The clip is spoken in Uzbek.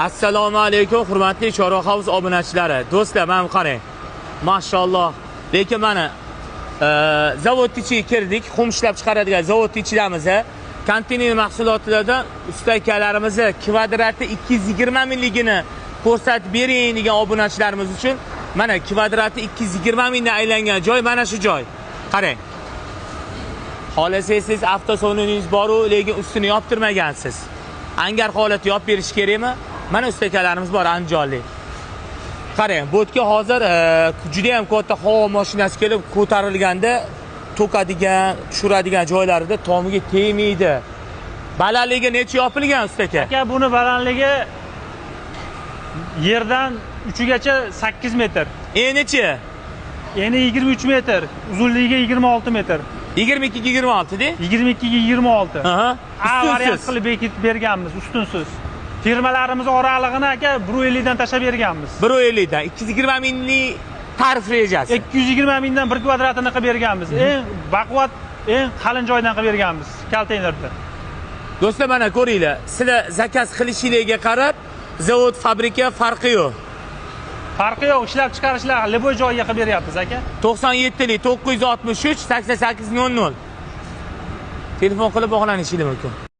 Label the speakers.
Speaker 1: Assalomu alaykum hurmatli Chorvoq House obunachilari. Do'stlar, mana qarang. Mashalloh. Lekin mana zavod ichiga kirdik. Xum ishlab chiqaradigan zavod ichidamiz. Konteyner mahsulotlardan ustakalarimiz kvadrati 220 mingligini ko'rsatib bering degan obunachilarimiz uchun mana kvadrati 220 mingdan aylangan joy mana shu joy. Qarang. Xohlasangiz avtosaloniniz bor-u, lekin ustini yoptirmagansiz. Angar holati yopib berish kerakmi? Mana ustakalarimiz bor andijonlik. Qarang, bo'tga hozir juda ham katta havo mashinasi kelib ko'tarilganda to'kadigan, tushiradigan joylarida tomiga tegmaydi. Balandligi necha yopilgan ustaka?
Speaker 2: Aka, buni balandligi yerdan uchigacha 8 metr.
Speaker 1: Necha?
Speaker 2: Eni 23 metr, uzunligi 26 metr.
Speaker 1: 22 ga 26 de?
Speaker 2: 22 ga 26.
Speaker 1: Aha.
Speaker 2: A variant qilib bekitib berganmiz, ustunsiz. Firmalarimiz oralig'ini aka 150 dan tashab berganmiz.
Speaker 1: 150 dan 220 minglik tarif rejasi.
Speaker 2: 220 mingdan 1 kvadratini qilib berganmiz. Eng baquvvat, eng qalin joydan qilib berganmiz konteynerda.
Speaker 1: Do'stlar, mana ko'ringlar. Sizlar zakaz qilishingizga qarab, zavod, fabrika farqi yo'q.
Speaker 2: Farqi yo'q, ishlab chiqarishlar liboy joyiga qilib beryapmiz aka.
Speaker 1: 97 963 88 00. Telefon qilib bog'lanishingiz mumkin.